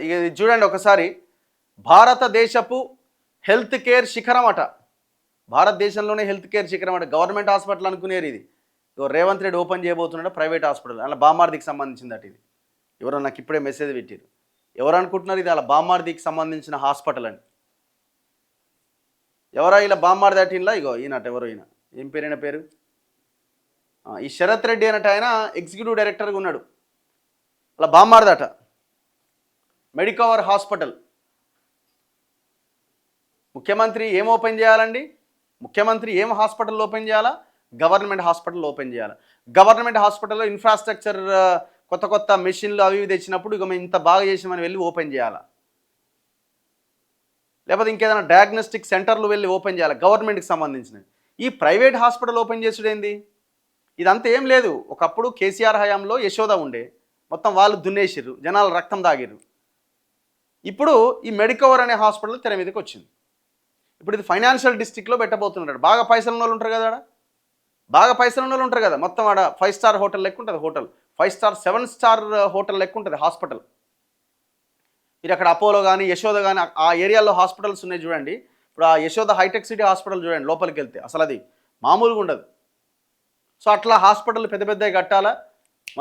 ఇక ఇది చూడండి ఒకసారి, భారతదేశపు హెల్త్ కేర్ శిఖరం అట. భారతదేశంలోనే హెల్త్ కేర్ శిఖరం అట. గవర్నమెంట్ హాస్పిటల్ అనుకునేది ఇది. రేవంత్ రెడ్డి ఓపెన్ చేయబోతున్నాడు ప్రైవేట్ హాస్పిటల్. అలా బామ్మార్దికి సంబంధించిందట ఇది. ఎవరో నాకు ఇప్పుడే మెసేజ్ పెట్టారు. ఎవరు అనుకుంటున్నారు ఇది అలా బామ్మార్దికి సంబంధించిన హాస్పిటల్ అని? ఎవరా ఇలా బామ్మార్ది అటిన్లా? ఇగో ఈయనట. ఎవరో ఈయన, ఏం పేరైన పేరు, ఈ శరత్ రెడ్డి అనట. ఆయన ఎగ్జిక్యూటివ్ డైరెక్టర్గా ఉన్నాడు. అలా బామ్మార్దట. Medicover hospital. ముఖ్యమంత్రి ఏం ఓపెన్ చేయాలండి? ముఖ్యమంత్రి ఏం హాస్పిటల్ ఓపెన్ చేయాలా? గవర్నమెంట్ హాస్పిటల్ ఓపెన్ చేయాలి. గవర్నమెంట్ హాస్పిటల్లో ఇన్ఫ్రాస్ట్రక్చర్, కొత్త కొత్త మెషిన్లు అవి తెచ్చినప్పుడు ఇక మేము ఇంత బాగా చేసామని వెళ్ళి ఓపెన్ చేయాలా? లేకపోతే ఇంకేదైనా డయాగ్నోస్టిక్ సెంటర్లు వెళ్ళి ఓపెన్ చేయాలి గవర్నమెంట్కి సంబంధించినవి. ఈ ప్రైవేట్ హాస్పిటల్ ఓపెన్ చేసుడేంది? ఇదంతా ఏం లేదు. ఒకప్పుడు కేసీఆర్ హయాంలో యశోద ఉండే, మొత్తం వాళ్ళు దున్నేసిర్రు, జనాలు రక్తం తాగిర్రు. ఇప్పుడు ఈ మెడికవర్ అనే హాస్పిటల్ తెర మీదకి వచ్చింది. ఇప్పుడు ఇది ఫైనాన్షియల్ డిస్ట్రిక్ట్లో పెట్టబోతున్నాడు. బాగా పైసలు ఉన్న వాళ్ళు ఉంటారు కదా, బాగా పైసలు ఉన్న వాళ్ళు ఉంటారు కదా. మొత్తం ఆడ 5 స్టార్ హోటల్ లెక్క ఉంటుంది. హోటల్ 5 స్టార్ 7 స్టార్ హోటల్ లెక్క ఉంటుంది హాస్పిటల్. మీరు అక్కడ అపోలో కానీ యశోద కానీ ఆ ఏరియాలో హాస్పిటల్స్ ఉన్నాయి చూడండి. ఇప్పుడు ఆ యశోద హైటెక్ సిటీ హాస్పిటల్ చూడండి, లోపలికి వెళ్తే అసలు అది మామూలుగా ఉండదు. సో అట్లా హాస్పిటల్ పెద్ద పెద్దవి కట్టాలా.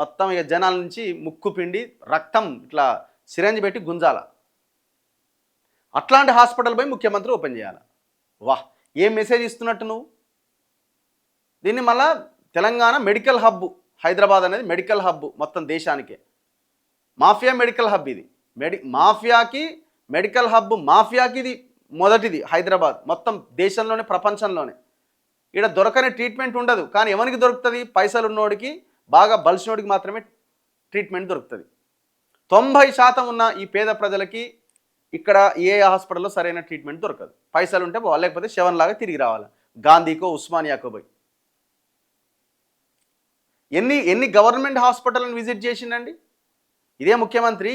మొత్తం ఇక జనాల నుంచి ముక్కు పిండి రక్తం ఇట్లా సిరంజ్ పెట్టి గుంజాల. అట్లాంటి హాస్పిటల్ పోయి ముఖ్యమంత్రి ఓపెన్ చేయాలి. వాహ్, ఏం మెసేజ్ ఇస్తున్నట్టు నువ్వు. దీన్ని మళ్ళా తెలంగాణ మెడికల్ హబ్, హైదరాబాద్ అనేది మెడికల్ హబ్ మొత్తం దేశానికే. మాఫియా మెడికల్ హబ్ ఇది. మాఫియాకి మెడికల్ హబ్, మాఫియాకి ఇది మొదటిది హైదరాబాద్. మొత్తం దేశంలోనే ప్రపంచంలోనే. ఇక్కడ దొరకని ట్రీట్మెంట్ ఉండదు. కానీ ఎవరికి దొరుకుతుంది? పైసలు ఉన్నోడికి, బాగా బలిసినోడికి మాత్రమే ట్రీట్మెంట్ దొరుకుతుంది. 90% ఉన్న ఈ పేద ప్రజలకి ఇక్కడ ఏ హాస్పిటల్లో సరైన ట్రీట్మెంట్ దొరకదు. పైసలు ఉంటే పోవాలి, లేకపోతే శవన్లాగా తిరిగి రావాలి గాంధీకో ఉస్మానియాకో పోయి. ఎన్ని గవర్నమెంట్ హాస్పిటల్ని విజిట్ చేసిండండి ఇదే ముఖ్యమంత్రి.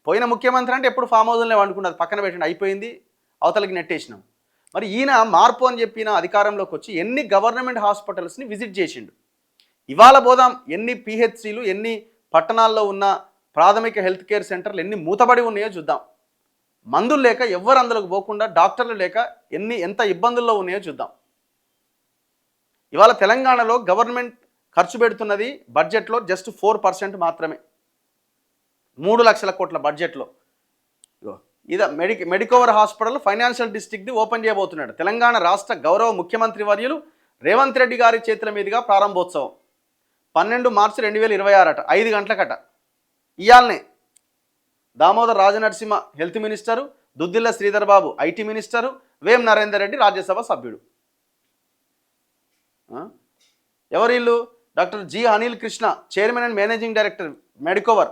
పోయిన ముఖ్యమంత్రి అంటే ఎప్పుడు ఫామ్ హౌస్లోనే వండుకున్నది, పక్కన పెట్టండి, అయిపోయింది, అవతలకి నెట్టేసినాం. మరి ఈయన మార్పు అని చెప్పిన అధికారంలోకి వచ్చి ఎన్ని గవర్నమెంట్ హాస్పిటల్స్ని విజిట్ చేసిండు. ఇవాళ పోదాం, ఎన్ని పిహెచ్సిలు, ఎన్ని పట్టణాల్లో ఉన్న ప్రాథమిక హెల్త్ కేర్ సెంటర్లు ఎన్ని మూతబడి ఉన్నాయో చూద్దాం. మందులు లేక ఎవ్వరు అందులోకి పోకుండా, డాక్టర్లు లేక ఎంత ఇబ్బందుల్లో ఉన్నాయో చూద్దాం. ఇవాళ తెలంగాణలో గవర్నమెంట్ ఖర్చు పెడుతున్నది బడ్జెట్లో జస్ట్ 4% మాత్రమే. 3 లక్షల కోట్ల బడ్జెట్లో. ఇది మెడికవర్ హాస్పిటల్ ఫైనాన్షియల్ డిస్ట్రిక్ట్ది ఓపెన్ చేయబోతున్నాడు. తెలంగాణ రాష్ట్ర గౌరవ ముఖ్యమంత్రి వర్యులు రేవంత్ రెడ్డి గారి చేతుల మీదుగా ప్రారంభోత్సవం 12 మార్చి 2026 అట, 5 గంటలకట. ఇయాలనే Damodar Rajanarasimha health minister, Duddilla Sridhar Babu IT minister, Vem Narender Reddy Rajya Sabha సభ్యుడు. ఎవరిల్లు? Doctor G Anil Krishna chairman and managing director Medicover.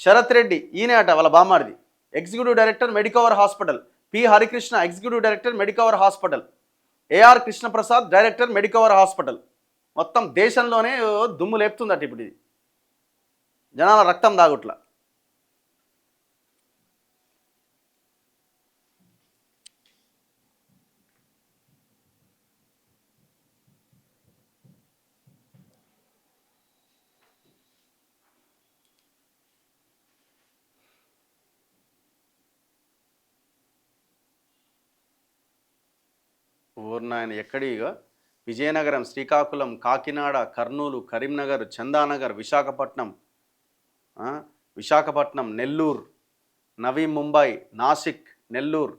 Sharath Reddy ఈయనే అట వాళ్ళ బామ్మారిది, executive director Medicover hospital. P Harikrishna executive director Medicover hospital. AR Krishnaprasad director Medicover hospital. మొత్తం దేశంలోనే దుమ్ము లేపుతుందట ఇప్పుడు ఇది, జనాల రక్తం దాగుట్ల. ఊర్నాయన ఎక్కడిగా విజయనగరం, శ్రీకాకుళం, కాకినాడ, కర్నూలు, కరీంనగర్, చందానగర్, విశాఖపట్నం, నెల్లూరు, నవీ ముంబై, నాసిక్, నెల్లూరు,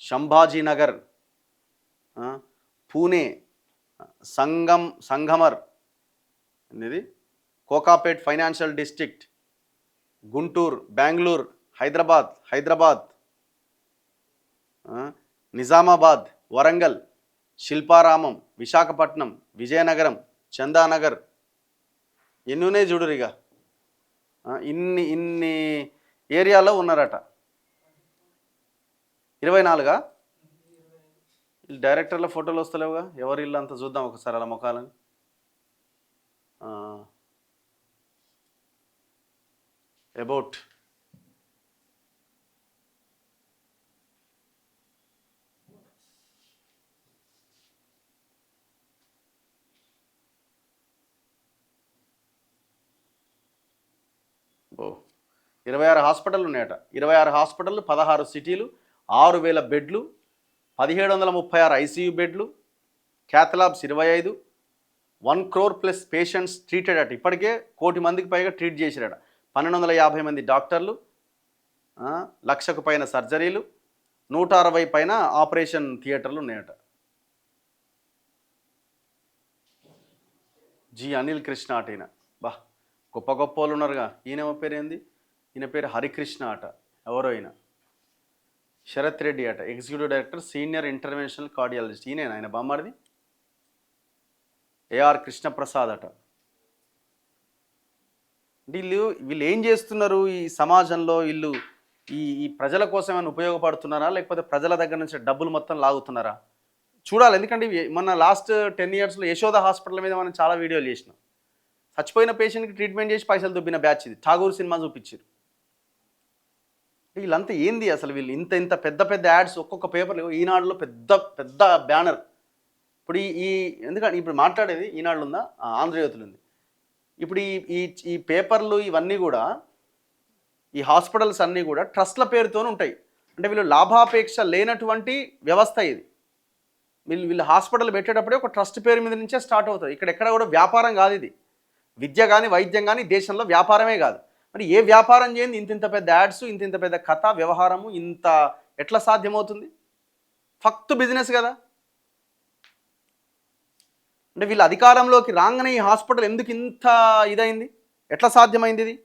సంభాజీనగర్, పూణే, సంగమర్, ఇది కోకాపేట్ ఫైనాన్షియల్ డిస్ట్రిక్ట్, గుంటూరు, బెంగళూరు, హైదరాబాద్, నిజామాబాద్, వరంగల్, శిల్పారామం, విశాఖపట్నం, విజయనగరం, చందానగర్. ఎన్నునే చూడురిగా, ఇన్ని ఏరియాలో ఉన్నారట. 24 వీళ్ళు డైరెక్టర్ల ఫోటోలు వస్తలేవుగా, ఎవరి ఇల్లు అంతా చూద్దాం ఒకసారి అలా ముఖాలని. అబౌట్ ఓ 26 హాస్పిటల్ ఉన్నాయట. 26 హాస్పిటళ్ళు, 16 సిటీలు, 6000 బెడ్లు, 1736 ఐసీయూ బెడ్లు, క్యాథలాబ్స్ 25, 1 crore ప్లస్ పేషెంట్స్ ట్రీటెడ్ అట. ఇప్పటికే 1 కోటి మందికి పైగా ట్రీట్ చేశారట. 1250 మంది డాక్టర్లు, 1,00,000కు పైన సర్జరీలు, 160 పైన ఆపరేషన్ థియేటర్లు ఉన్నాయట. జి అనిల్ కృష్ణ అట. ఈయన బా గొప్ప గొప్ప వాళ్ళు ఉన్నారుగా. ఈయన పేరు ఏంది? ఈయన పేరు హరికృష్ణ అట. ఎవరో ఈయన. శరత్ రెడ్డి అట, executive director senior interventional cardiologist. ఈయన ఆయన బామ్మారిది. ఏఆర్ కృష్ణప్రసాద్ అట. వీళ్ళు ఏం చేస్తున్నారు ఈ సమాజంలో? వీళ్ళు ఈ ప్రజల కోసం ఏమైనా ఉపయోగపడుతున్నారా, లేకపోతే ప్రజల దగ్గర నుంచి డబ్బులు మొత్తం లాగుతున్నారా? చూడాలి. ఎందుకంటే మొన్న లాస్ట్ 10 yearsలో యశోద హాస్పిటల్ మీద మనం చాలా వీడియోలు చేసినాం. చచ్చిపోయిన పేషెంట్కి ట్రీట్మెంట్ చేసి పైసలు దుబ్బిన బ్యాచ్ ఇది. ఠాగూర్ సినిమా చూపించారు. వీళ్ళంతా ఏంది అసలు? వీళ్ళు ఇంత ఇంత పెద్ద పెద్ద యాడ్స్ ఒక్కొక్క పేపర్లో. ఈనాడులో పెద్ద పెద్ద బ్యానర్. ఇప్పుడు ఎందుకంటే ఇప్పుడు మాట్లాడేది ఈనాడులో ఉందా, ఆంధ్రజ్యోతిలో ఉంది. ఇప్పుడు ఈ పేపర్లు ఇవన్నీ కూడా, ఈ హాస్పిటల్స్ అన్నీ కూడా ట్రస్ట్ల పేరుతో ఉంటాయి. అంటే వీళ్ళు లాభాపేక్ష లేనటువంటి వ్యవస్థ ఇది. వీళ్ళు హాస్పిటల్ పెట్టేటప్పుడే ఒక ట్రస్ట్ పేరు మీద నుంచే స్టార్ట్ అవుతుంది. ఇక్కడ ఎక్కడ కూడా వ్యాపారం కాదు ఇది. విద్య కానీ వైద్యం కానీ దేశంలో వ్యాపారమే కాదు. మరి ఏ వ్యాపారం చేయండి ఇంత పెద్ద యాడ్స్, ఇంత పెద్ద కథ వ్యవహారము ఇంత ఎట్లా సాధ్యమవుతుంది? ఫక్తు బిజినెస్ కదా. అంటే వీళ్ళు అధికారంలోకి రాగానే ఈ హాస్పిటల్ ఎందుకు ఇంత ఇదైంది? ఎట్లా సాధ్యమైంది ఇది?